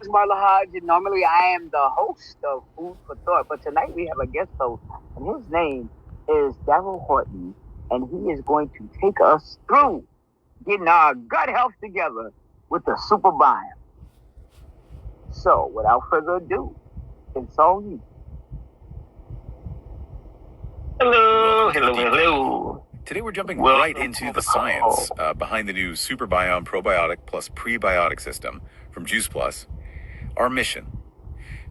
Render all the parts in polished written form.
is Marla Hodge, and normally I am the host of Food for Thought, but tonight we have a guest host, and his name is Daryl Horton, and he is going to take us through getting our gut health together with the Super Biome. So, without further ado, it's all you. Hello. Today we're jumping right into the science behind the new Super Biome probiotic plus prebiotic system from Juice Plus. Our mission,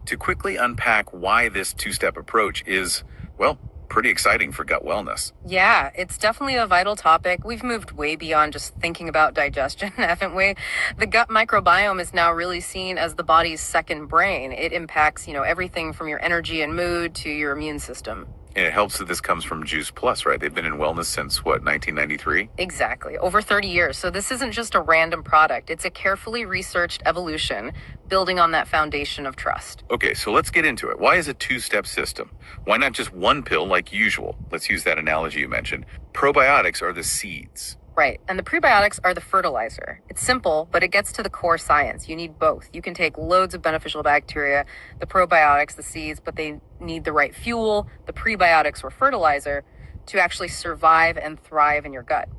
to quickly unpack why this two-step approach is, well, pretty exciting for gut wellness. Yeah, it's definitely a vital topic. We've moved way beyond just thinking about digestion, haven't we? The gut microbiome is now really seen as the body's second brain. It impacts, everything from your energy and mood to your immune system. And it helps that this comes from Juice Plus, right? They've been in wellness since, 1993? Exactly. Over 30 years. So this isn't just a random product. It's a carefully researched evolution building on that foundation of trust. Okay, so let's get into it. Why is a two-step system? Why not just one pill like usual? Let's use that analogy you mentioned. Probiotics are the seeds. Right. And the prebiotics are the fertilizer. It's simple, but it gets to the core science. You need both. You can take loads of beneficial bacteria, the probiotics, the seeds, but they need the right fuel, the prebiotics or fertilizer, to actually survive and thrive in your gut.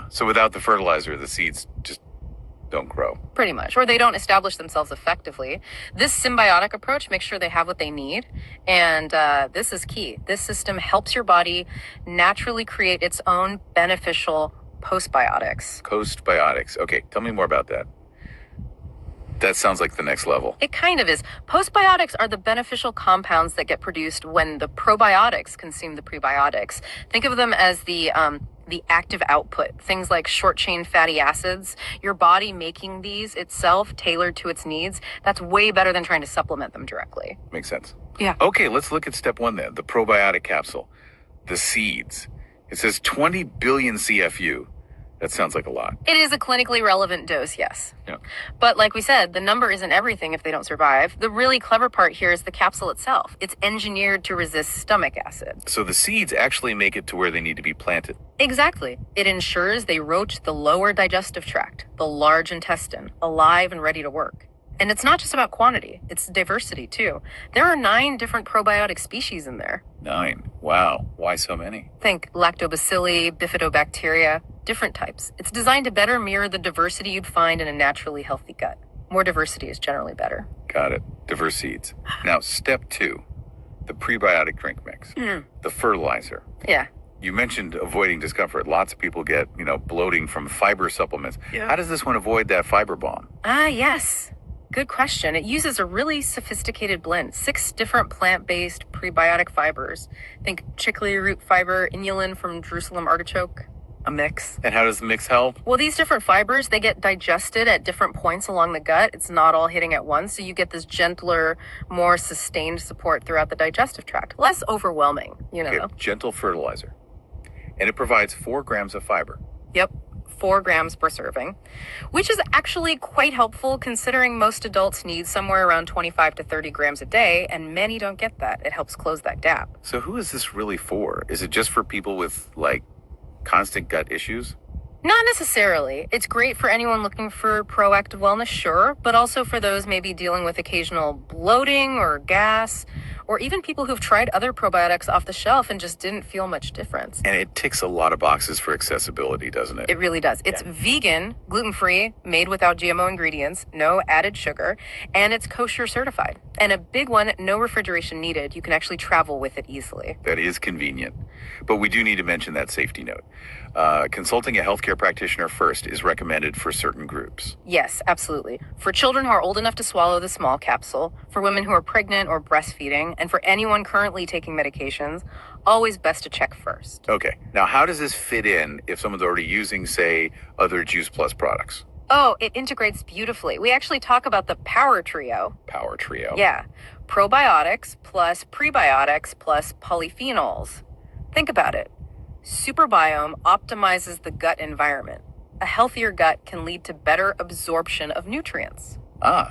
So without the fertilizer, the seeds just don't grow. Pretty much. Or they don't establish themselves effectively. This symbiotic approach makes sure they have what they need. And this is key. This system helps your body naturally create its own beneficial postbiotics. Postbiotics. Okay, tell me more about that. That sounds like the next level. It kind of is. Postbiotics are the beneficial compounds that get produced when the probiotics consume the prebiotics. Think of them as the active output. Things like short-chain fatty acids. Your body making these itself, tailored to its needs. That's way better than trying to supplement them directly. Makes sense. Yeah. Okay, let's look at step one then. The probiotic capsule. The seeds. It says 20 billion CFU. That sounds like a lot. It is a clinically relevant dose, yes. Yeah. But like we said, the number isn't everything if they don't survive. The really clever part here is the capsule itself. It's engineered to resist stomach acid. So the seeds actually make it to where they need to be planted. Exactly. It ensures they roach the lower digestive tract, the large intestine, alive and ready to work. And it's not just about quantity, it's diversity too. There are 9 different probiotic species in there. 9? Wow. Why so many? Think lactobacilli, bifidobacteria, different types. It's designed to better mirror the diversity you'd find in a naturally healthy gut. More diversity is generally better. Got it. Diverse seeds. Now, step 2, the prebiotic drink mix, the fertilizer. Yeah. You mentioned avoiding discomfort. Lots of people get, bloating from fiber supplements. Yeah. How does this one avoid that fiber bomb? Yes. Good question. It uses a really sophisticated blend, 6 different plant-based prebiotic fibers. Think chicory root fiber, inulin from Jerusalem artichoke, a mix. And how does the mix help? Well, these different fibers, they get digested at different points along the gut. It's not all hitting at once, so you get this gentler, more sustained support throughout the digestive tract. Less overwhelming, Okay, gentle fertilizer. And it provides 4 grams of fiber. Yep. 4 grams per serving, which is actually quite helpful considering most adults need somewhere around 25 to 30 grams a day, and many don't get that. It helps close that gap. So who is this really for? Is it just for people with, constant gut issues? Not necessarily. It's great for anyone looking for proactive wellness, sure, but also for those maybe dealing with occasional bloating or gas, or even people who've tried other probiotics off the shelf and just didn't feel much difference. And it ticks a lot of boxes for accessibility, doesn't it? It really does. It's vegan, gluten-free, made without GMO ingredients, no added sugar, and it's kosher certified. And a big one, no refrigeration needed. You can actually travel with it easily. That is convenient. But we do need to mention that safety note. Consulting a healthcare practitioner first is recommended for certain groups. Yes, absolutely. For children who are old enough to swallow the small capsule, for women who are pregnant or breastfeeding, and for anyone currently taking medications, always best to check first. Okay. Now, how does this fit in if someone's already using, say, other Juice Plus products? Oh, it integrates beautifully. We actually talk about the power trio. Power trio. Yeah. Probiotics plus prebiotics plus polyphenols. Think about it. Super Biome optimizes the gut environment. A healthier gut can lead to better absorption of nutrients.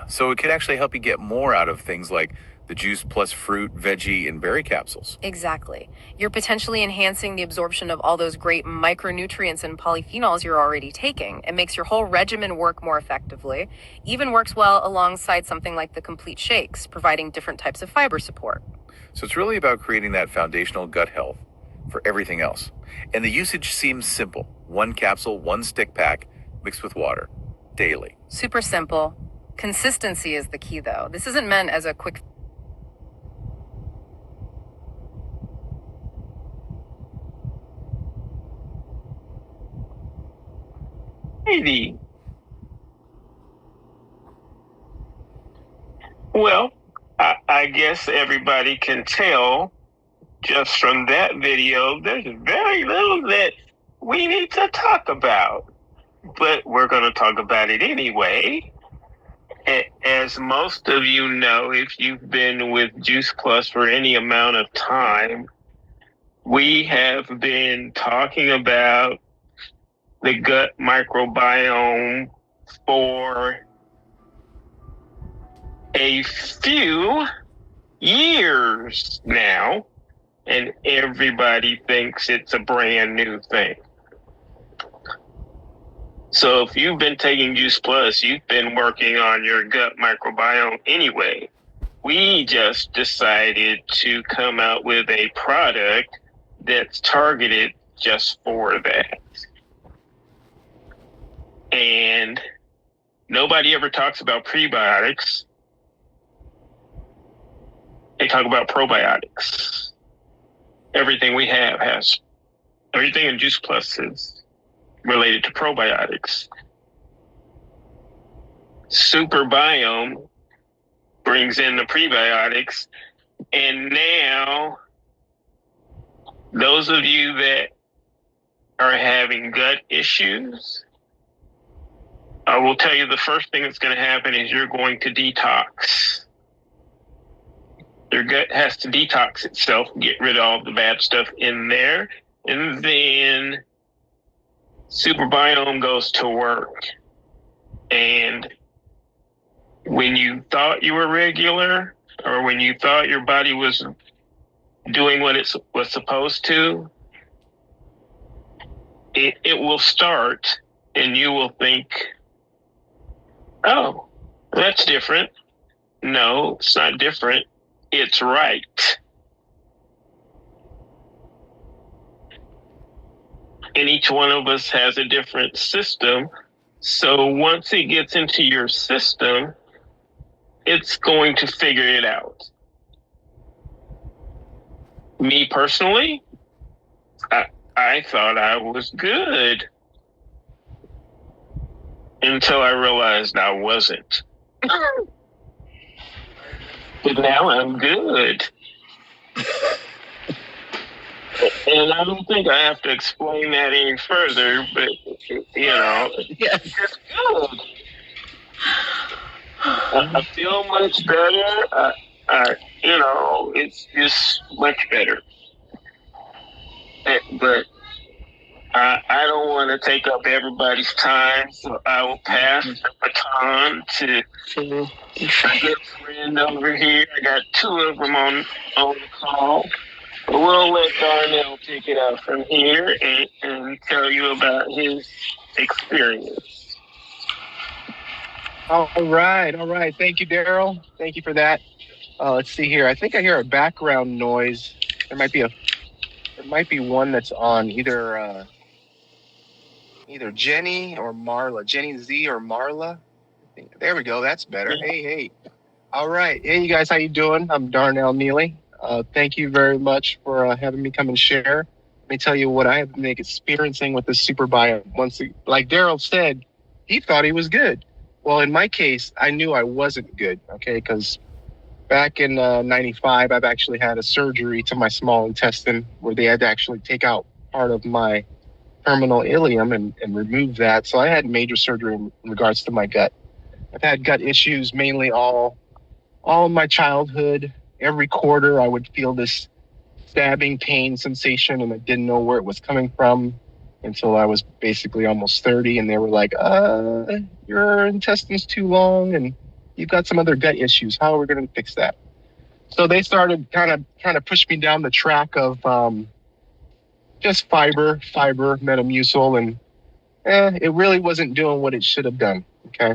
So it could actually help you get more out of things like the juice plus fruit, veggie, and berry capsules. Exactly. You're potentially enhancing the absorption of all those great micronutrients and polyphenols you're already taking. It makes your whole regimen work more effectively, even works well alongside something like the complete shakes, providing different types of fiber support. So it's really about creating that foundational gut health for everything else. And the usage seems simple. 1 capsule, 1 stick pack, mixed with water, daily. Super simple. Consistency is the key, though. This isn't meant as a quick Well, I guess everybody can tell just from that video, there's very little that we need to talk about. But we're going to talk about it anyway. As most of you know, if you've been with Juice Plus for any amount of time, we have been talking about the gut microbiome for a few years now, and everybody thinks it's a brand new thing. So if you've been taking Juice Plus, you've been working on your gut microbiome anyway. We just decided to come out with a product that's targeted just for that. And nobody ever talks about prebiotics. They talk about probiotics. Everything we have has, everything in Juice Plus is related to probiotics. Super Biome brings in the prebiotics. And now, those of you that are having gut issues, I will tell you the first thing that's going to happen is you're going to detox. Your gut has to detox itself, get rid of all the bad stuff in there, and then Super Biome goes to work. And when you thought you were regular, or when you thought your body was doing what it was supposed to, it will start, and you will think, oh, that's different. No, it's not different. It's right. And each one of us has a different system. So once it gets into your system, it's going to figure it out. Me personally, I thought I was good until I realized I wasn't. But now I'm good. And I don't think I have to explain that any further, but, it's just good. I feel much better. It's just much better. But I don't want to take up everybody's time, so I will pass the baton to my good friend over here. I got 2 of them on the call. But we'll let Darnell pick it up from here and tell you about his experience. All right. Thank you, Daryl. Thank you for that. Let's see here. I think I hear a background noise. There might be one that's on either Jenny or Marla. Jenny Z or Marla. There we go. That's better. Yeah. Hey. All right. Hey, you guys. How you doing? I'm Darnell Neely. Thank you very much for having me come and share. Let me tell you what I have been experiencing with the Super Biome. Like Daryl said, he thought he was good. Well, in my case, I knew I wasn't good, okay? Because back in 95, I've actually had a surgery to my small intestine where they had to actually take out part of my terminal ileum and remove that. So I had major surgery in regards to my gut. I've had gut issues mainly all my childhood. Every quarter, I would feel this stabbing pain sensation, and I didn't know where it was coming from until I was basically almost 30, and they were like, your intestine's too long, and you've got some other gut issues. How are we going to fix that? So they started kind of trying to push me down the track of just fiber, Metamucil, and it really wasn't doing what it should have done. Okay.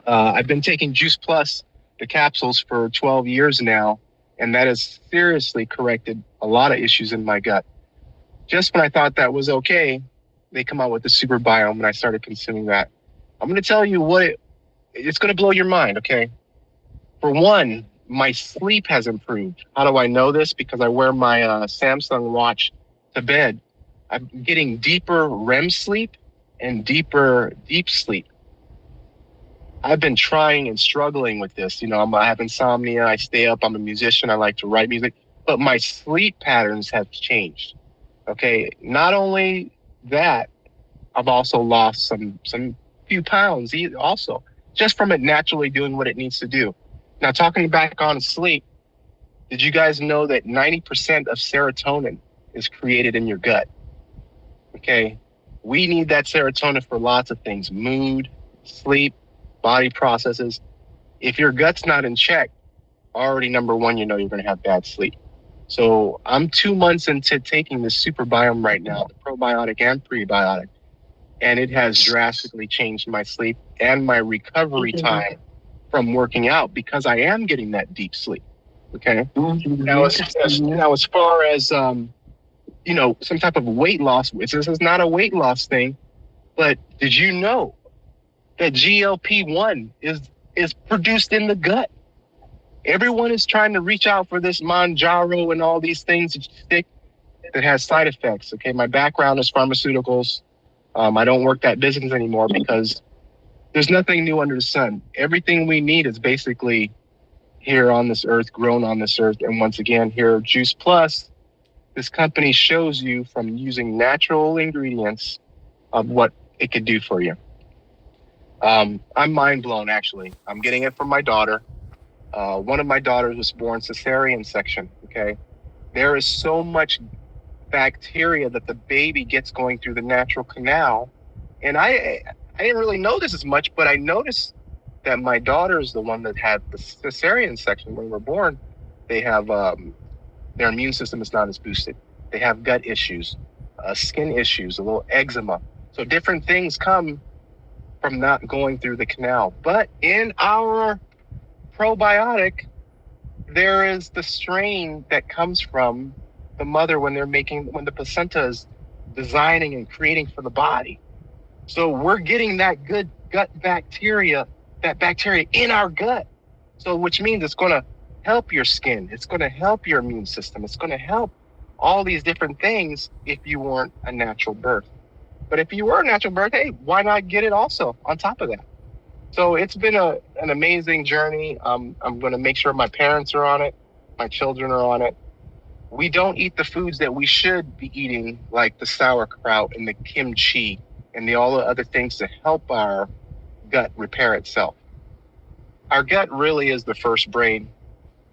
I've been taking Juice Plus, the capsules, for 12 years now, and that has seriously corrected a lot of issues in my gut. Just when I thought that was okay, they come out with the Super Biome, and I started consuming that. I'm going to tell you what it's going to blow your mind, okay? For one, my sleep has improved. How do I know this? Because I wear my Samsung watch to bed. I'm getting deeper REM sleep and deeper deep sleep. I've been trying and struggling with this. You know, I have insomnia. I stay up. I'm a musician. I like to write music. But my sleep patterns have changed. Okay. Not only that, I've also lost some few pounds also, just from it naturally doing what it needs to do. Now, talking back on sleep, did you guys know that 90% of serotonin is created in your gut? Okay. We need that serotonin for lots of things: mood, sleep, body processes. If your gut's not in check, already number one, you know you're going to have bad sleep. So I'm 2 months into taking the Super Biome right now, the probiotic and prebiotic, and it has drastically changed my sleep and my recovery time from working out, because I am getting that deep sleep. Okay. Now, as far as you know, some type of weight loss, this is not a weight loss thing, but did you know that GLP-1 is produced in the gut? Everyone is trying to reach out for this Manjaro and all these things that you stick that has side effects. Okay, my background is pharmaceuticals. I don't work that business anymore because there's nothing new under the sun. Everything we need is basically here on this earth, grown on this earth. And once again, here at Juice Plus, this company shows you from using natural ingredients of what it could do for you. I'm mind blown, actually. I'm getting it from my daughter. One of my daughters was born cesarean section. Okay. There is so much bacteria that the baby gets going through the natural canal. And I didn't really know this as much, but I noticed that my daughter is the one that had the cesarean section when we were born. They have, their immune system is not as boosted. They have gut issues, skin issues, a little eczema. So different things come from not going through the canal. But in our probiotic, there is the strain that comes from the mother when the placenta is designing and creating for the body. So we're getting that good gut bacteria, in our gut. So which means it's going to help your skin. It's going to help your immune system. It's going to help all these different things if you weren't a natural birth. But if you were a natural birth, hey, why not get it also on top of that? So it's been an amazing journey. I'm going to make sure my parents are on it. My children are on it. We don't eat the foods that we should be eating, like the sauerkraut and the kimchi and all the other things to help our gut repair itself. Our gut really is the first brain.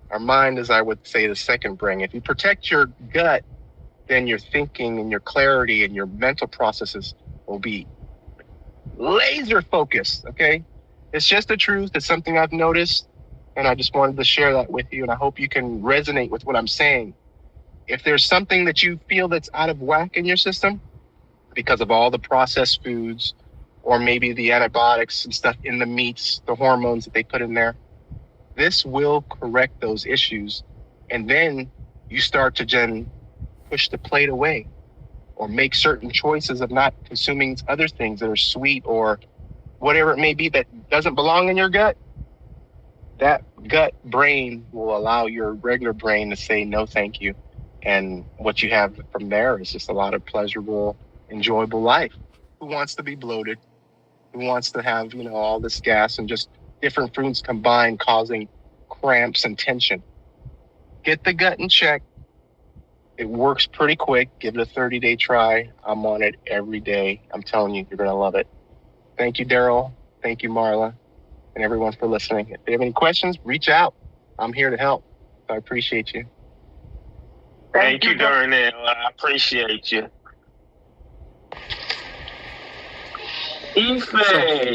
Our mind is, I would say, the second brain. If you protect your gut, then your thinking and your clarity and your mental processes will be laser focused, okay? It's just the truth. It's something I've noticed, and I just wanted to share that with you, and I hope you can resonate with what I'm saying. If there's something that you feel that's out of whack in your system because of all the processed foods or maybe the antibiotics and stuff in the meats, the hormones that they put in there, this will correct those issues. And then you start to push the plate away or make certain choices of not consuming other things that are sweet or whatever it may be that doesn't belong in your gut. That gut brain will allow your regular brain to say no thank you. And what you have from there is just a lot of pleasurable, enjoyable life. Who wants to be bloated? Who wants to have, all this gas and just different foods combined causing cramps and tension? Get the gut in check. It works pretty quick. Give it a 30-day try. I'm on it every day. I'm telling you, you're going to love it. Thank you, Daryl. Thank you, Marla, and everyone for listening. If you have any questions, reach out. I'm here to help. I appreciate you. Thank you, Darnell. I appreciate you. Ife.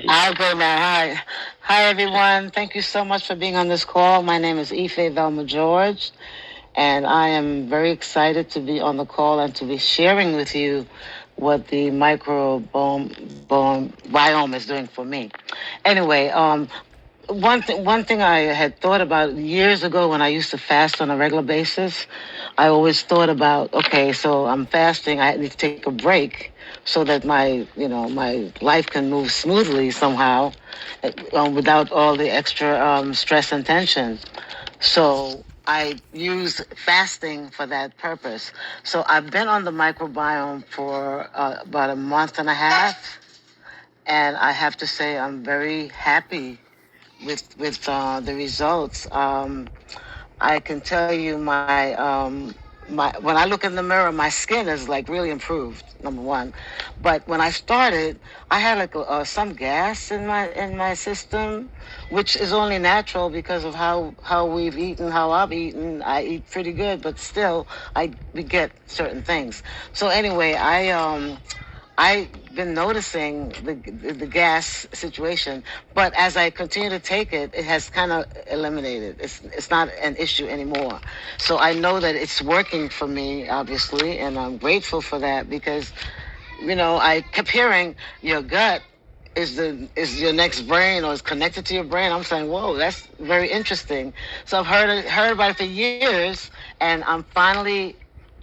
I'll go now. Hi, everyone. Thank you so much for being on this call. My name is Ife Velma George, and I am very excited to be on the call and to be sharing with you what the biome is doing for me. Anyway, one thing I had thought about years ago when I used to fast on a regular basis, I always thought about, okay, so I'm fasting, I need to take a break so that my life can move smoothly somehow, without all the extra stress and tension. So I use fasting for that purpose. So I've been on the microbiome for about a month and a half, and I have to say I'm very happy with the results. I can tell you my when I look in the mirror, my skin is like really improved. Number one, but when I started, I had like some gas in my system, which is only natural because of how we've eaten, how I've eaten. I eat pretty good, but still we get certain things. So anyway, I've been noticing the gas situation, but as I continue to take it, it has kind of eliminated. It's not an issue anymore. So I know that it's working for me, obviously, and I'm grateful for that because, I kept hearing your gut is your next brain or is connected to your brain. I'm saying, whoa, that's very interesting. So I've heard about it for years, and I'm finally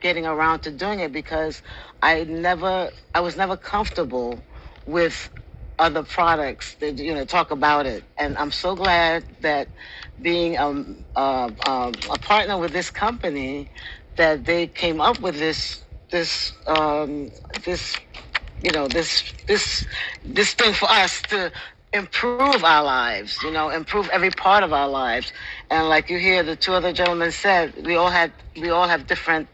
getting around to doing it because I was never comfortable with other products that talk about it, and I'm so glad that being a partner with this company, that they came up with this this thing for us to improve our lives, improve every part of our lives. And like you hear the two other gentlemen said, we all have different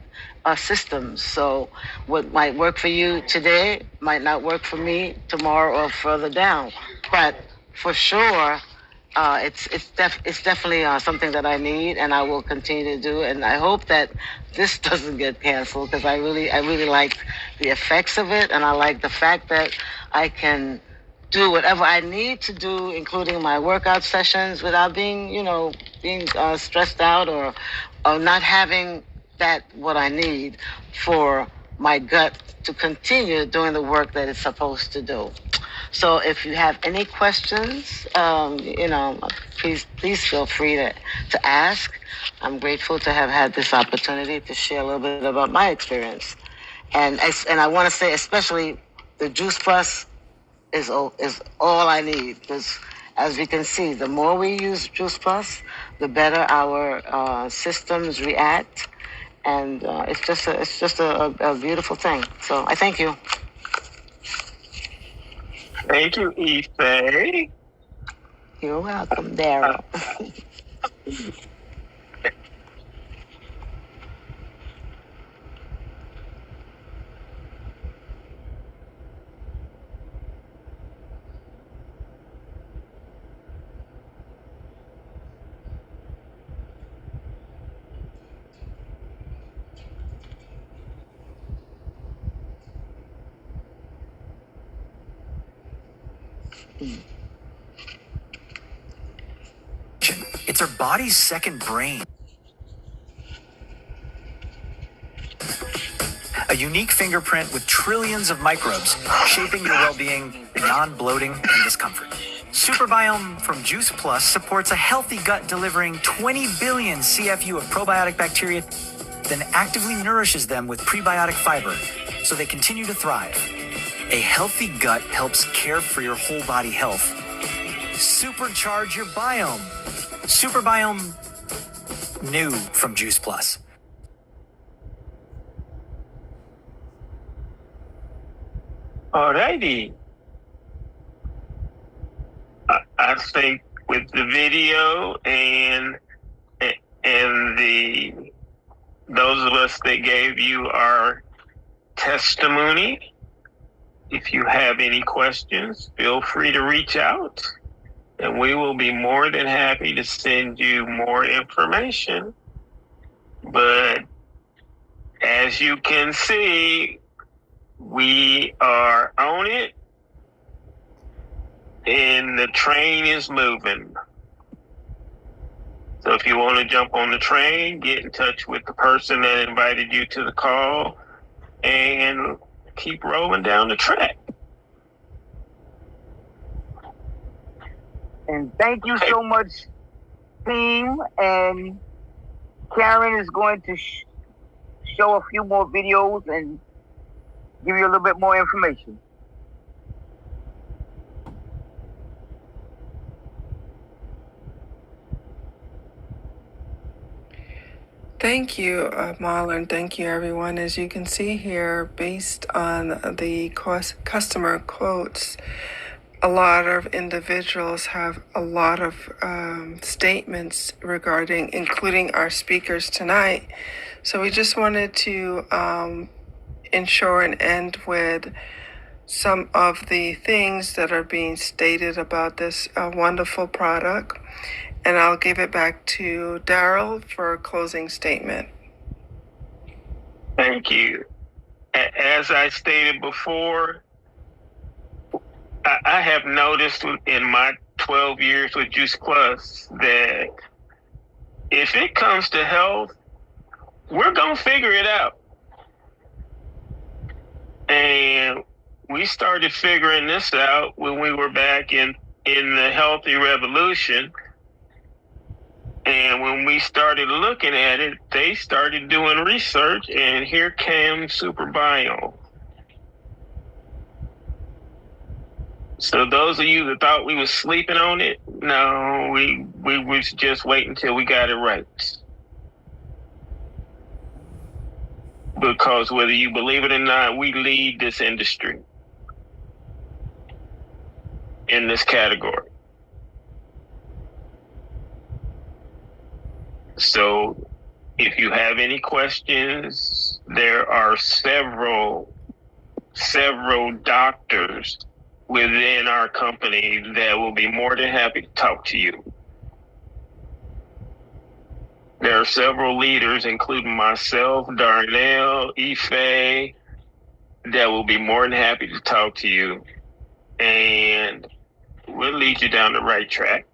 systems. So what might work for you today might not work for me tomorrow or further down. But for sure, it's definitely something that I need, and I will continue to do. And I hope that this doesn't get canceled because I really like the effects of it, and I like the fact that I can do whatever I need to do, including my workout sessions, without being stressed out or not having what I need for my gut to continue doing the work that it's supposed to do. So if you have any questions, please feel free to ask. I'm grateful to have had this opportunity to share a little bit about my experience. And I want to say, especially the Juice Plus is all I need, because as we can see, the more we use Juice Plus, the better our systems react, and it's just a beautiful thing. So I thank you. Thank you, Ife. You're welcome, Daryl. It's our body's second brain. A unique fingerprint with trillions of microbes shaping your well-being beyond bloating and discomfort. Superbiome from Juice Plus supports a healthy gut, delivering 20 billion CFU of probiotic bacteria, then actively nourishes them with prebiotic fiber so they continue to thrive. A healthy gut helps care for your whole body health. Supercharge your biome. Superbiome new from Juice Plus. Alrighty. I think with the video and those of us that gave you our testimony, if you have any questions, feel free to reach out, and we will be more than happy to send you more information. But as you can see, we are on it, and the train is moving. So if you want to jump on the train, get in touch with the person that invited you to the call and keep rolling down the track. And thank you so much, team. And Karen is going to show a few more videos and give you a little bit more information. Thank you, Marlon. Thank you, everyone. As you can see here, based on the customer quotes, a lot of individuals have a lot of statements regarding, including our speakers tonight. So we just wanted to ensure and end with some of the things that are being stated about this wonderful product. And I'll give it back to Daryl for a closing statement. Thank you. As I stated before, I have noticed in my 12 years with Juice Plus that if it comes to health, we're going to figure it out. And we started figuring this out when we were back in the healthy revolution. And when we started looking at it, they started doing research, and here came Super Biome. So those of you that thought we was sleeping on it, no, we was just waiting until we got it right. Because whether you believe it or not, we lead this industry in this category. So if you have any questions, there are several doctors within our company that will be more than happy to talk to you. There are several leaders, including myself, Darnell, Ife, that will be more than happy to talk to you, and we'll lead you down the right track.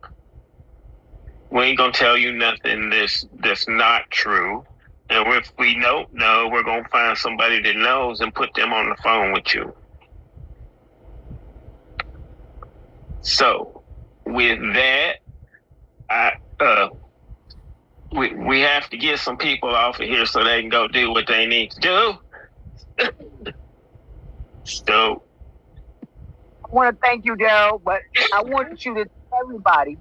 We ain't gonna tell you nothing that's not true. And if we don't know, we're gonna find somebody that knows and put them on the phone with you. So with that, we have to get some people off of here so they can go do what they need to do. So I want to thank you, Daryl, but I want you to tell everybody,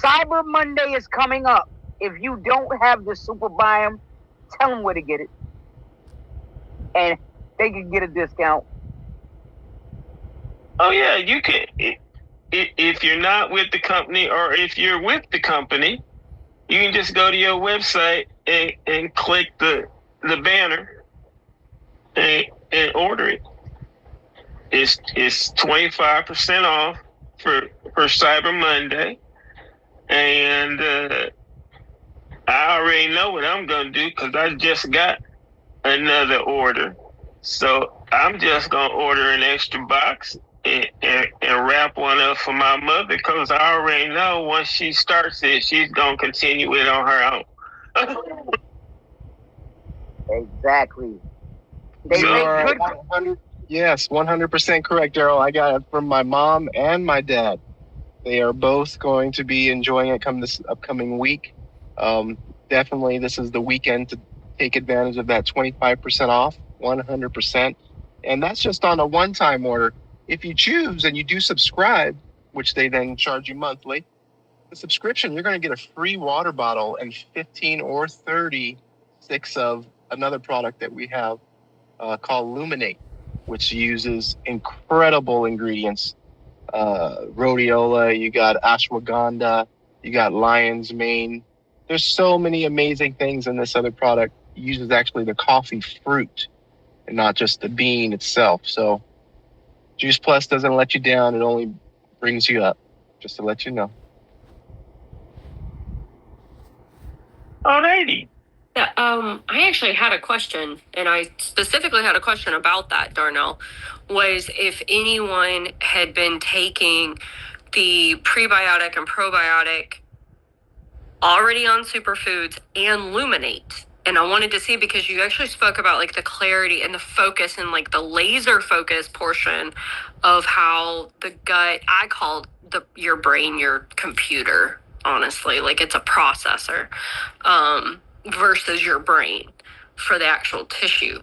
Cyber Monday is coming up. If you don't have the Super Biome, tell them where to get it. And they can get a discount. Oh, yeah, you can. If you're not with the company, or if you're with the company, you can just go to your website and click the banner and order it. It's 25% off for Cyber Monday. And I already know what I'm going to do because I just got another order. So I'm just going to order an extra box and wrap one up for my mother because I already know once she starts it, she's going to continue it on her own. Exactly. They make good. Yes, 100% correct, Daryl. I got it from my mom and my dad. They are both going to be enjoying it come this upcoming week. Definitely, this is the weekend to take advantage of that 25% off, 100%. And that's just on a one-time order. If you choose and you do subscribe, which they then charge you monthly, the subscription, you're going to get a free water bottle and 15 or 30 sticks of another product that we have called Luminate, which uses incredible ingredients. Rhodiola, you got ashwagandha, you got lion's mane. There's so many amazing things in this other product. It uses actually the coffee fruit and not just the bean itself. So Juice Plus doesn't let you down. It only brings you up, just to let you know. Alrighty. Yeah, I actually had a question, and I specifically had a question about that, Darnell, was if anyone had been taking the prebiotic and probiotic already on superfoods and luminate. And I wanted to see, because you actually spoke about like the clarity and the focus and like the laser focus portion of how the gut, I called your brain your computer, honestly, like it's a processor, versus your brain for the actual tissue.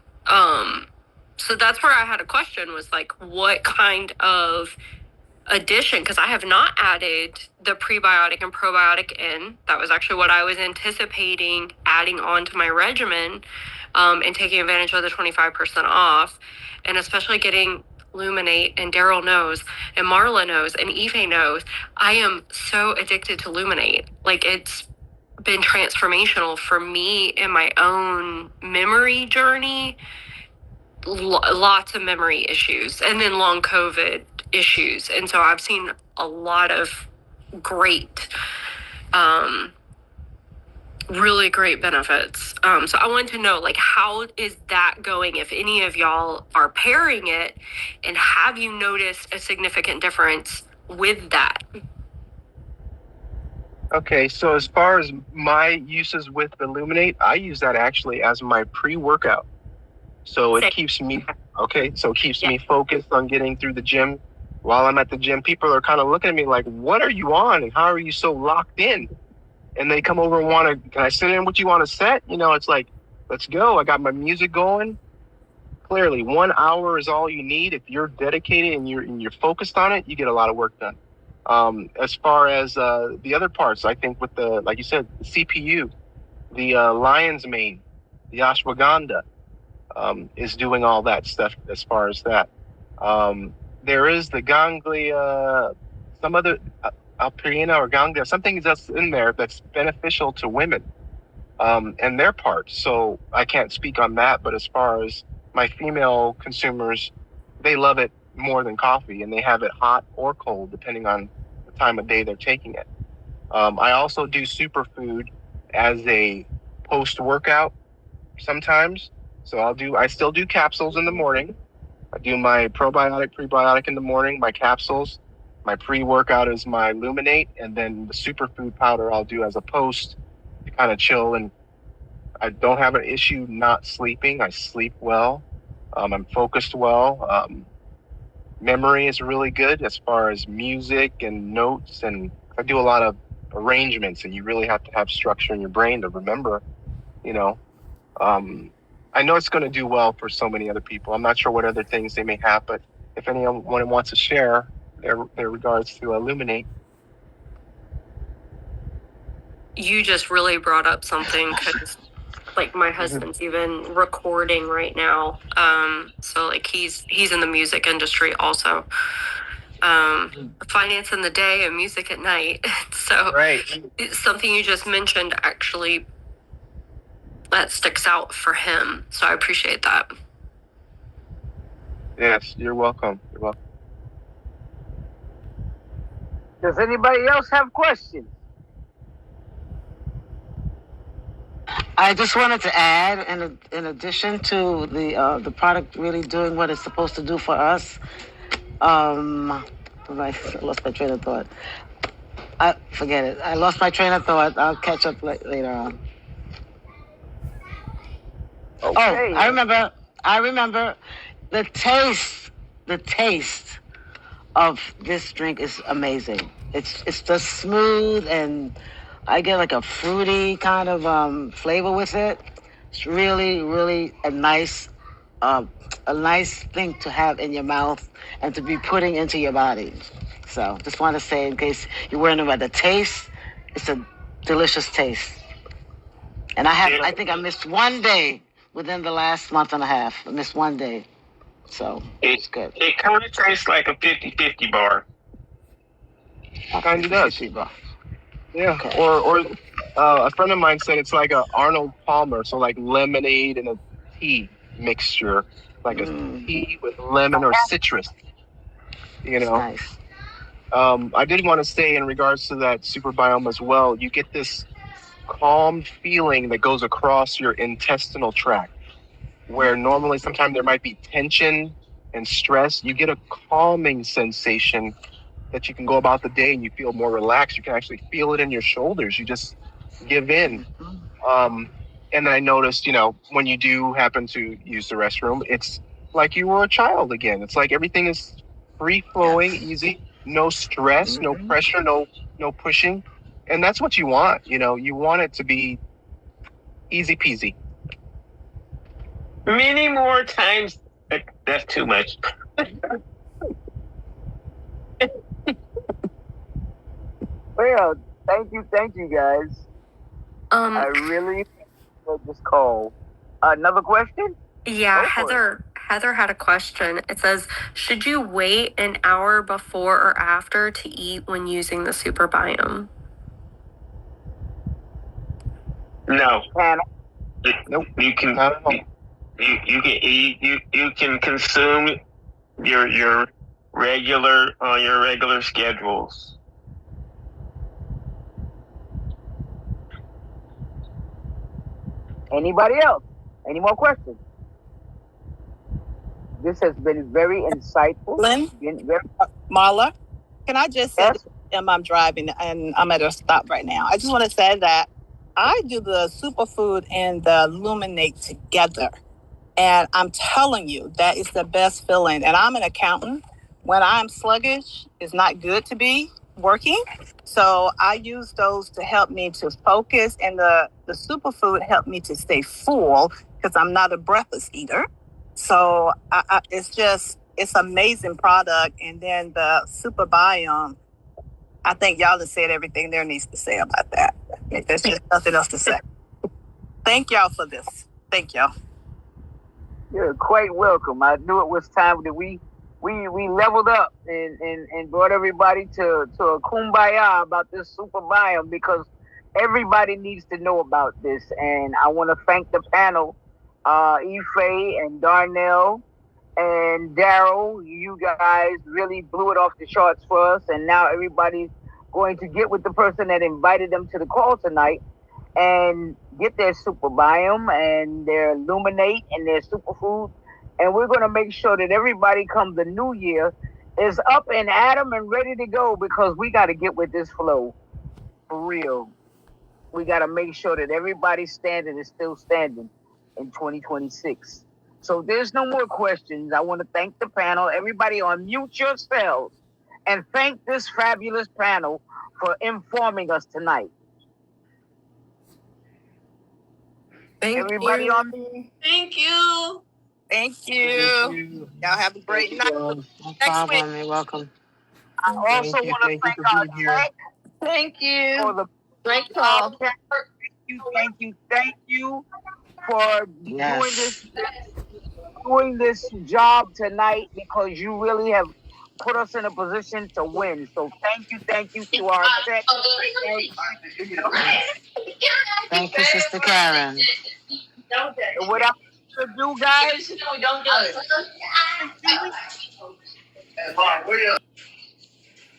So that's where I had a question, was like, what kind of addition, because I have not added the prebiotic and probiotic in. That was actually what I was anticipating adding on to my regimen, and taking advantage of the 25% off, and especially getting Luminate. And Daryl knows, and Marla knows, and Eve knows, I am so addicted to Luminate. Like, it's been transformational for me in my own memory journey. Lots of memory issues, and then long COVID issues. And so I've seen a lot of great, really great benefits. So I wanted to know, like, how is that going, if any of y'all are pairing it, and have you noticed a significant difference with that? Okay, so as far as my uses with Illuminate, I use that actually as my pre-workout. So it keeps me me focused on getting through the gym. While I'm at the gym, people are kind of looking at me like, what are you on? And how are you so locked in? And they come over and want to, can I sit in with you on a set? You know, it's like, let's go. I got my music going. Clearly, 1 hour is all you need. If you're dedicated and you're focused on it, you get a lot of work done. As far as the other parts, I think with the, like you said, the CPU, the lion's mane, the ashwagandha, is doing all that stuff as far as that. There is the ganglia, some other alpirina or ganglia, something that's in there that's beneficial to women, and their parts. So I can't speak on that, but as far as my female consumers, they love it more than coffee, and they have it hot or cold depending on the time of day they're taking it. I also do superfood as a post-workout sometimes. So I still do capsules in the morning. I do my probiotic, prebiotic in the morning, my capsules. My pre-workout is my Luminate, and then the superfood powder I'll do as a post to kind of chill. And I don't have an issue not sleeping. I sleep well. I'm focused well. Memory is really good as far as music and notes, and I do a lot of arrangements, and you really have to have structure in your brain to remember, you know. I know it's going to do well for so many other people. I'm not sure what other things they may have, but if anyone wants to share their regards to Illuminate. You just really brought up something, because like my husband's even recording right now. So like he's in the music industry also. Finance in the day and music at night. So Right. Something you just mentioned actually that sticks out for him. So I appreciate that. Yes, you're welcome. You're welcome. Does anybody else have questions? I just wanted to add, in addition to the product really doing what it's supposed to do for us, I lost my train of thought. Forget it. I lost my train of thought. I'll catch up later on. Okay. Oh, I remember the taste of this drink is amazing. It's just smooth, and I get like a fruity kind of flavor with it. It's really, really a nice thing to have in your mouth and to be putting into your body. So just want to say, in case you're wondering about the taste, it's a delicious taste. And I think I missed one day within the last month and a half. I missed one day. So it's good. It kind of tastes like a 50-50 bar. Kind of does. Yeah. Okay. Or a friend of mine said it's like a Arnold Palmer, so like lemonade and a tea mixture, like a tea with lemon or citrus. You know. That's nice. I did want to say in regards to that super biome as well, you get this calm feeling that goes across your intestinal tract, where normally sometimes there might be tension and stress. You get a calming sensation that you can go about the day and you feel more relaxed. You can actually feel it in your shoulders. You just give in. And I noticed, when you do happen to use the restroom, it's like you were a child again. It's like everything is free flowing, easy, no stress, no pressure, no pushing. And that's what you want. You want it to be easy peasy. Many more times. That's too much. Well, thank you guys. I really enjoyed this call. Another question? Yeah, Go for it. Heather had a question. It says, should you wait an hour before or after to eat when using the super biome? No. Panel. Nope. You can Not at all. you can eat. You can consume your regular schedules. Anybody else? Any more questions? This has been very insightful. Lynn? Marla, can I just say, I'm driving and I'm at a stop right now. I just want to say that I do the superfood and the illuminate together. And I'm telling you, that is the best feeling. And I'm an accountant. When I'm sluggish, it's not good to be working. So I use those to help me to focus. And the superfood helped me to stay full because I'm not a breakfast eater. So it's amazing product. And then the super biome, I think y'all have said everything there needs to say about that. There's just nothing else to say. Thank y'all for this. Thank y'all. You're quite welcome. I knew it was time that we leveled up and brought everybody to a kumbaya about this super biome, because everybody needs to know about this. And I want to thank the panel, Ife and Darnell and Daryl. You guys really blew it off the charts for us, and now everybody's going to get with the person that invited them to the call tonight and get their super biome and their illuminate and their superfood. And we're going to make sure that everybody come the new year is up and at 'em and ready to go, because we got to get with this flow for real. We got to make sure that everybody's standing is still standing in 2026. So there's no more questions. I want to thank the panel. Everybody unmute yourselves and thank this fabulous panel for informing us tonight. Everybody on me. Thank you. Thank you. Y'all have a great night. No Next problem. week. You're welcome. I also want to thank our tech Thank you. for the Great call. Thank you for doing this job tonight, because you really have put us in a position to win. So thank you to our tech. Thank you, Sister Karen. What I'm going to do, guys? Don't do it.